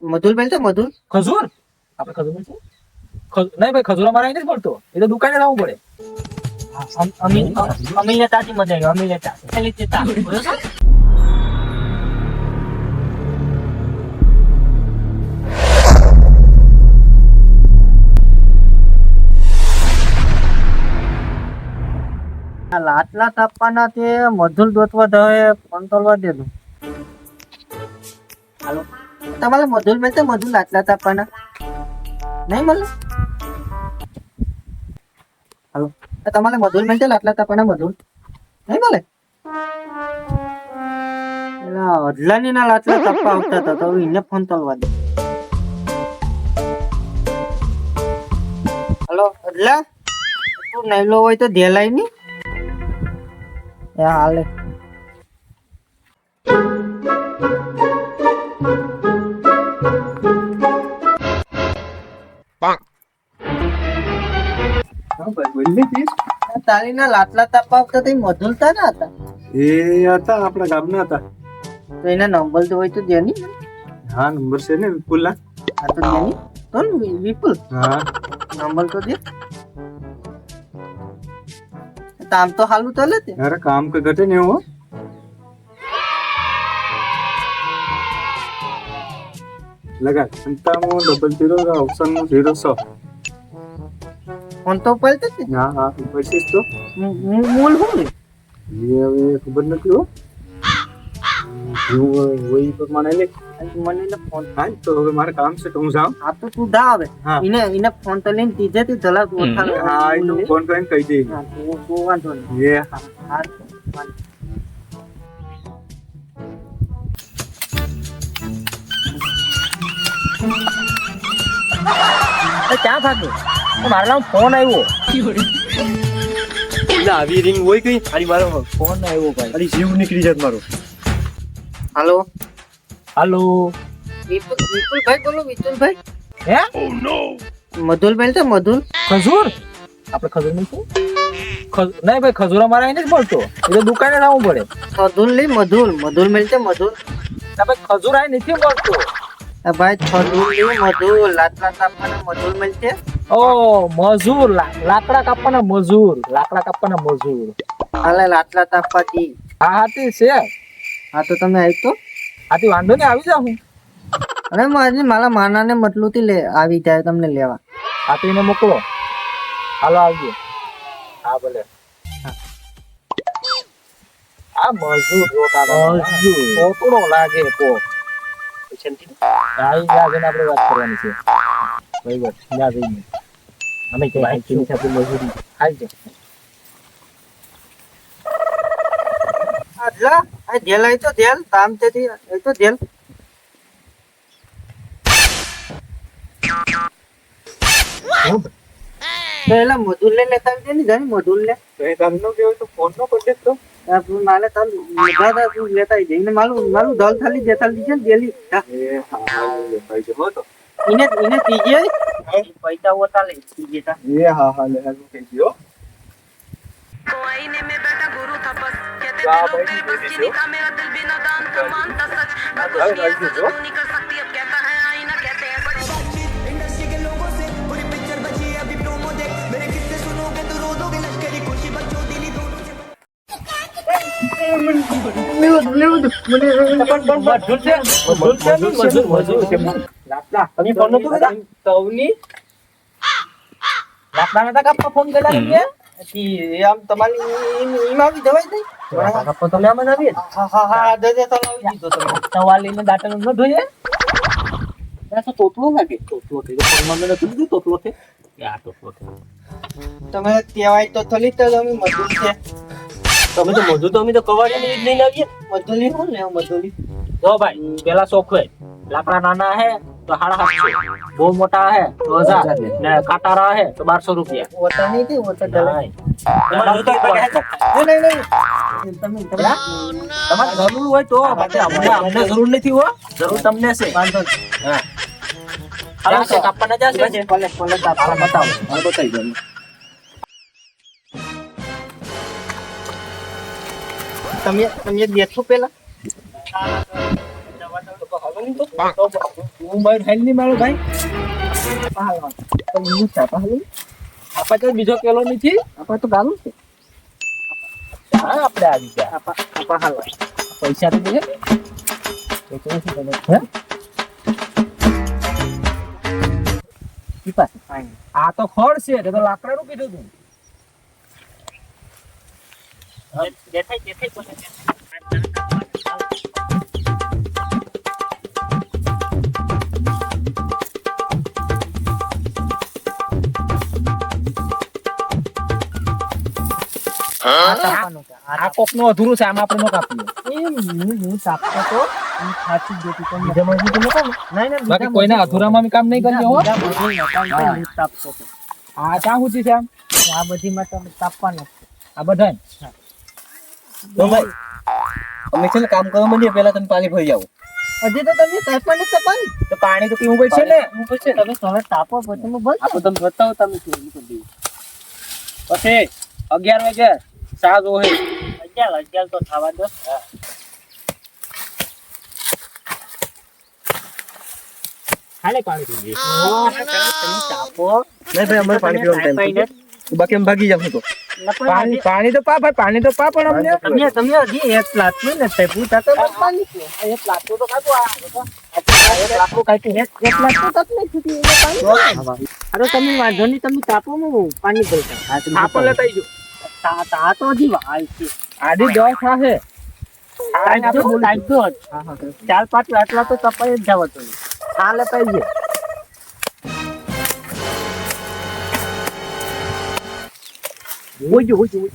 મધુલ બેન છે મધુલ. ખજૂર આપણે ખજૂર મળશે નહીં ભાઈ ખજૂર અમારે અહીં નથી મળતો એ તો દુકાને લાવવું પડે અમીને તાતી મજા આવી અમીને તાતી ખાલી તે તાતી બરોબર. લાટલા તાપવાના તે મધુલ દોતવા ધવે કંટ્રોલવા દેલું. હાલો તમારે મધુલ મળશે મધુલ લાટલા તાપવાના નહીં મળે. હાલો તમારે મધુલ મળશે લાટલા તાપવાના મધુલ નહીં મળે. અડલાની ના લાટલા તાપવા આવતા હતા તો એને ફોન તોલવા દે. હાલો અડલા તું નૈલો હોય તો ધેલાય ની હાલે. તારીના લાટલા તાપા આવતા તો મધુલતા ના હતા એ હતા આપણા ગામના હતા. તો એના નંબર તો હોય તો દેની. હા નંબર છે ને વિપુલના. હા તો દેની તો ને વિપુલ હા નંબર તો દે. કામ તો હાલું ચાલે તે. અરે કામ કે ઘટે ને હો. લગા 9700 ઓપ્શન નું 06. ફોન તો પડતો જ ને. હા હા પચીસ તો મૂળ હું ને એ હવે ખબર નથી હો. હું વહી પ્રમાણે લે મને એને ફોન. હા તો હવે મારે કામ છે તો હું જાઉં. આ તો તું દા આવે હા. એને ફોન તો લઈને તીજે થી જલા ઓઠા. હા એનું ફોન કરીને કહી દે. હા તો વાંધો નહીં. એ હા વાંધો. ક્યાં થાક્યો મારા નામ ફોન આવ્યો આવી રિંગ હોય કઈ આની મારો ફોન આવ્યો ભાઈ આની જીવ નીકળી જાત મારો. હાલો હાલો વિપુલભાઈ બોલો વિપુલભાઈ. હે મધુલ બેન છે મધુલ. ખજૂર આપણે ખજૂર મળશે નહીં ભાઈ ખજૂર અમારે અહીં નથી મળતો એ તો દુકાને લાવવું પડે મધુલ નહીં મધુલ મધુલ મળશે મધુલ. ના ભાઈ ખજૂર અહીં નથી મળતો ભાઈ મધુલ નહીં મધુલ લાટલા તાપવાના મધુલ મળશે. ઓ મજૂર લાકડા કાપવાના મજૂર હાલે લાટલા તાપવાથી. હા હાથી છે હા તો તમે આવી તો. હાથી વાંધો નહીં આવી જાઉં અરે મારા માનાને મતલું થી આવી જાય તમને લેવા. હાથીને મોકલો હાલો આવજો હા ભલે આ મજૂર થોડો લાગે તો આપણે વાત કરવાની છે બરાબર ત્યાં જઈને અમે કઈ આપણી મજૂરી આવી જાય આટલા આ ધેલ આવી તો ધેલ તામ તેથી આવી તો ધેલ. પેલા મધુર લે લેતા આવી ને જાની મધુર લે. તમને કેવું તો ફોન નો કોન્ટેક્ટ તો માલે તાલ દાદા તું લેતા આવી જઈને મારું દલ થાલી દેતા લીજે ને દેલી. એ હા ભાઈ જો તો એને ત્રીજે પૈસા ઓતા લે ત્રીજે તા. એ હા હા લે હાલો કહી દો. तो आईने में बैठा गुरु था बस कहते वाह दिलों भाई, पे बस ये की जो। निगाह मेरा दिल भी नादान था मानता सच मैं कुछ भाई, भी भाई, ऐसा ये जो जो। नहीं कर सकती अब कहता है आईना कहते हैं सच इंडस्ट्री के लोगों से पूरी पिक्चर बची है अभी प्रोमो देख मेरे किस्से सुनोगे तो रो दोगे लश्करी खुशी बच्चों दिली दोनों से તમે ફોન નતો કર્યા સૌની લાકડા નતા કાપવા ફોન કર્યા આમ તમારી ઈમ આવી જવાય નહીં. કાપવા તમે આમાં આવીએ હા દે તો લાવી દીધો તમે. સવાલીને દાંતણ ન ધોઈએ આ તો તોતલો લાગે. તોતલો થઈ ગયો ફોનમાં મેં નથી દીધું તોતલો છે આ તોતલો છે તમે કહેવાય તો થલી તો તમે મજૂર છે. તમે તો મજૂર તો અમે તો કવાડીને જ લઈને આવીએ મજૂરી કોણ લે મજૂરી. જો ભાઈ પેલા શોખ લાકડા નાના હે તો 750 બહુ મોટા હે તો 1000 ને કાટારા હે તો 1200 રૂપિયા ઓટા નહીં થી ઓટા ચલાય. તમારે નહીં તમે જરૂર હોય તો બાકી અમને જરૂર નથી હો જરૂર તમને છે વાંધો નહીં. હા હાલો છે કાપવાના જશે કોલે હાલો બતાવો હાલો બતાવી દો તમે બેઠો પેલા. હું મારી ફાઇલ નહીં મારું ભાઈ આપણે તો બીજો કેલો નથી આપણે તો ગાલું છે હા આપણે આવી ગયા પૈસા તો દે આ તો ખડ છે તે તો લાકડાનું કીધું તું આ કોક નું અધૂરું છે આમાં આપણે નો કાપીએ બાકી કોઈના અધૂરામાં કામ નહીં કરીએ હો આ ક્યાં સુધી છે આમ આ બધી માં તમે તાપવાનું આ બધા તો ભાઈ અમે છે ને કામ કરવા માંડીએ પહેલા તમે પાણી ભરી આવો હજી તો તમે તાપવાનું છે પાણી તો પાણી તો પીવું પડશે ને તમે થોડા તાપો પછી હું બસ આપો તમે બતાવો તમે કેવું કરી પછી 11 વાગે ચા જો હે 11 તો થવા દો ખાલી પાણી પીજે તમે તાપો નહીં ભાઈ અમારે પાણી પીવાનું ટાઈમ બાકી અમે ભાગી જાવ તો પાણી તો પા ભાઈ પાણી તો પા પણ અમને તમે હજી એક લાખનું ને તે પૂછા તો પાણી છે એક લાખનું તો કાકો આ એક લાખનું કાઈ એક લાખનું તક નહીં છૂટી એને પાણી અરે તમે વાંધો નહીં તમે તાપો હું પાણી દઉં તાપો લેતા જો તા તો હજી વાય છે આડી 10 થાશે ટાઈમ તો 4-5 આટલા તો તપાઈ જ જાવ તો આ લેતા જઈએ ઓય ઓય ઓય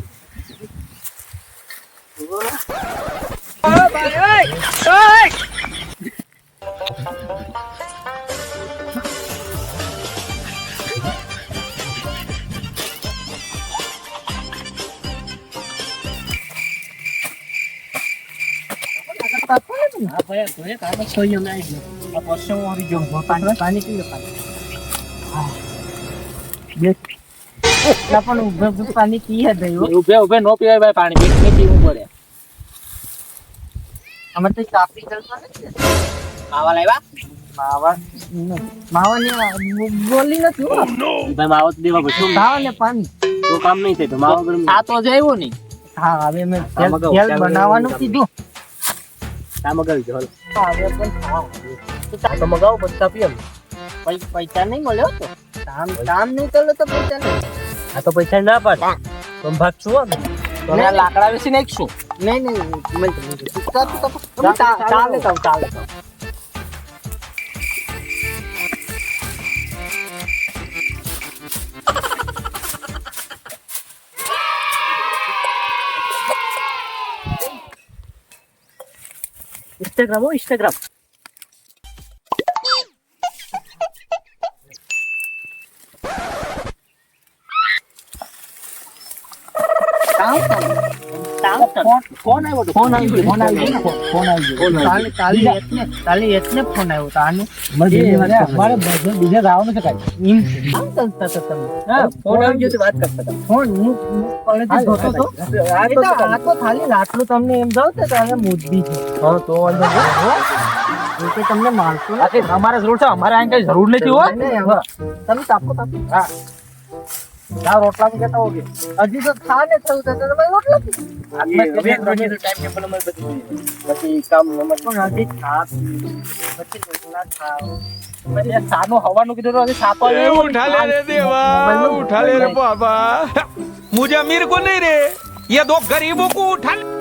પાણી પીએ ઉભે નો પીવાય ભાઈ પાણી બેઠ પીવું પડે અમે તો કાપી કરતા નથી માવા લાવ્યા માવાની બોલી નથી ભાઈ માવા તો દેવા પછી ખાવા ને પાણી તો કામ નહીં થાય તો માવા ગરમ આ તો જઈવો નહીં હા હવે મેં તેલ બનાવવાનું કીધું તા મગાવી જો હવે પણ ખાવા તો મગાવો પછી પીએ પૈસા નહીં મળ્યો તો કામ નહીં કરે તો પૈસા નહીં આ તો પૈસા ના પાડ તમે ભાગ છું તમે લાકડા વેચી નાખશું નહીં ચાલે Instagram ફોન આટલું તમને એમ જાવ તો મોદી છે તમને માનશું અમારે જરૂર છે અમારે અહીં કઈ જરૂર નથી હોય તમે તાપો હા રોટલા માં કેતા હોગે હજી તો ખા ને થયું તો તમે રોટલા પછી કામ પણ હજી ખા પછી રોટલા ખાઓ પછી સાનો હવાનું કીધું તો હજી સાપો उठा ले रे देवा उठा ले रे बाबा मुझे अमीर को नहीं रे ये दो गरीबों को उठा ले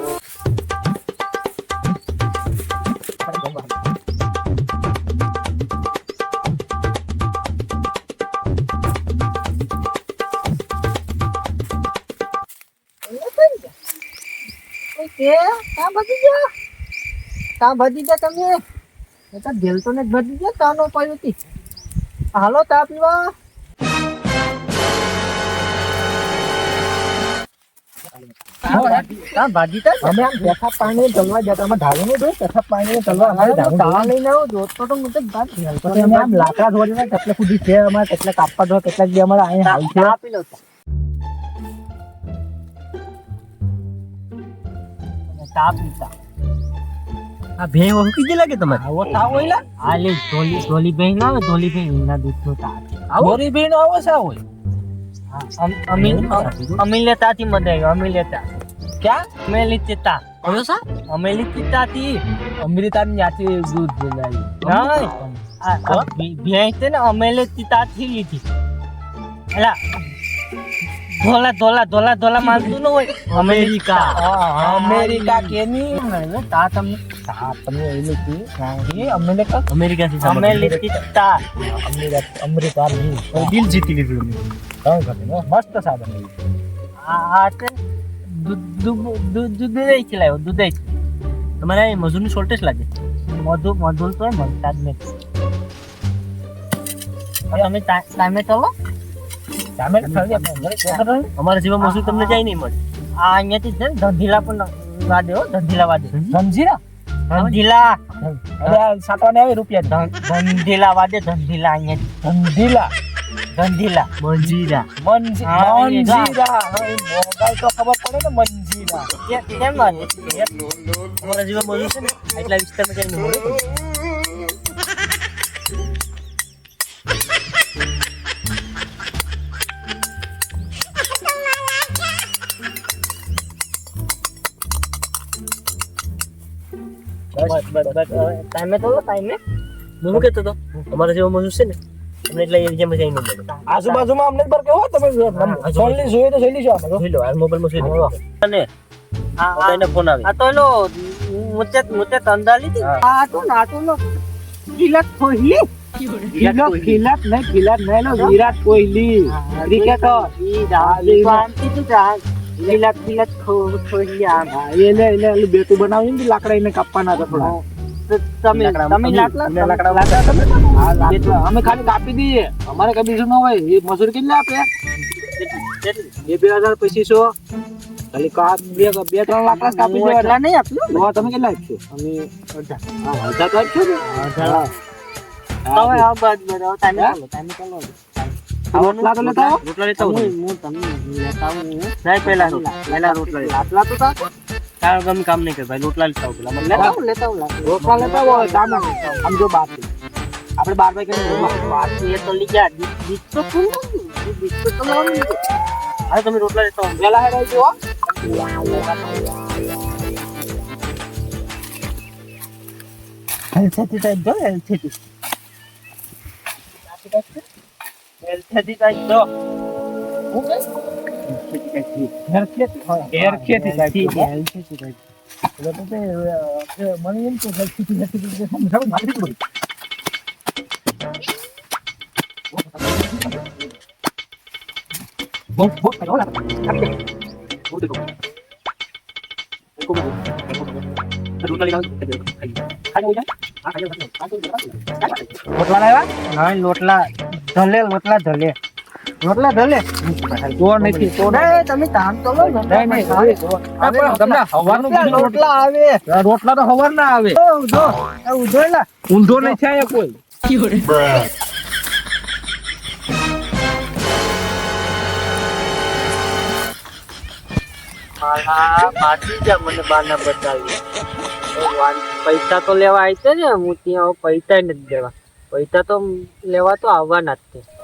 ભજી ગયા તમે દિલ તો ને ભજી ગયા કાનો પાયો હતી હાલો ચા પીવા ભાજી અમે આમ પેશાબ પાણી ચલવા જતા અમે ઢાળું નું જોયું પેશાબ પાણી ચલવા અમારે ચા લઈને આવ્યો જોતો તો હું અમે આમ લાકડા ધોરીને કેટલે સુધી છે અમારે કેટલે કાપવા ધો કેટલાક બી અમારે અહીંયા હાલ છે આપી લો ચા પીતા આ ભે ઓળખી જ લાગે તમારે આવો થાવ હોય લા આ લે ધોલી ભેં ના આવે ધોલી ભેં ના દૂધ નો તા ધોલી ભેં નો આવો સા હોય અમીલે તાથી મદાયો અમીલે તા ક્યાં અમેલી તા હવે સા અમેલી તાથી અમૃતા ની આથી દૂધ બોલાવી નહીં ભેં છે ને અમેલે તાથી લીધી એલા ધોલા માલતું ન હોય અમેરિકા કેની તા તમને એનું કી એ અમેરિકા થી અમેરિકા અમેરિકા ની દિલ જીતી લીધું મસ્ત સાધન આ છે દૂધ દઈ ખીલાયો દૂધ દઈ તમારે મજૂરની શોર્ટેજ લાગે મજૂર તો મળતા જ નહીં અમે ટાઈમે ચાલો અમારા જેવા મજૂર તમને જાય નહીં મળે આ અહીંયાથી છે ને ધંધીલા પણ વાદે હો ધંધીલા વાદે ધંધીલા સાતવાને આવે રૂપિયા ધંધીલા વાદે ધંધીલા અહીંયા ધંધીલા મંજીરા મોબાઈલ તો ખબર પડે ને મંજીરા કેમ અમારા જેવા મજૂર છે ને એટલા વિસ્તારમાં જઈને મળે ટાઈમે તો ટાઈમે હું કહેતો હતો અમારા જેવો મજૂર છે ને તમને એટલા એરિયામાં જઈને મળે આજુબાજુમાં અમને પર કેવો તમે સોલી જોઈએ તો જોઈ લીજો જોઈ લો આ મોબાઈલમાં જોઈ લો અને આ એને ફોન આવે આ તો એનો મુતે તંદા લીધી આ તો નો કિલક કોહલી કિલક નહીં નો વિરાટ કોહલી ક્રિકેટર ઈ શાંતિ તું જા કિલક કોહલી આ એને બેટું બનાવીને ને લાકડા એને કાપવાના હતા થોડા તમે લાકડા અમે ખાલી કાપી દઈએ અમારે કઈ બીજું ન હોય એ મજૂરી કેટલી આપે 2,000-2,500 ખાલી કાપ 2-3 લાકડા કાપી દો એટલા નહીં આપ્યું તમે કેટલા આપશો અમે 1,000 તો આપશો ને 1,000 હવે આ બાદ બરાબર ટાઈમે ચાલો રોટલા તો લેતા હું તમને લેતા હું નહીં પહેલા રોટલા તો તા કામ નહીં કર ભાઈ રોટલા લેતા પેલા મને લેતા રોટલા લેતા હોય કામ આમ જો બાપ આપણે 12 વાગે વાત એ તો લઈ ગયા દીક તો અરે તમે રોટલા લેતા હો વેલા હેરાઈ જો હેલ્થથી ટાઈપ દો હેલ્થથી ટાઈપ દો હું કઈ લોટલા ધલે તો નથી તો તમે કામ તો લો નહીં તમને હવાનું રોટલા આવે રોટલા તો હવાર ના આવે ઊંધો નહીં થાય કોઈ મને બાના બતાવી પૈસા તો લેવા આવી છે ને હું ત્યાં પૈસા નથી દેવા પૈસા તો લેવા તો આવવાના જ છે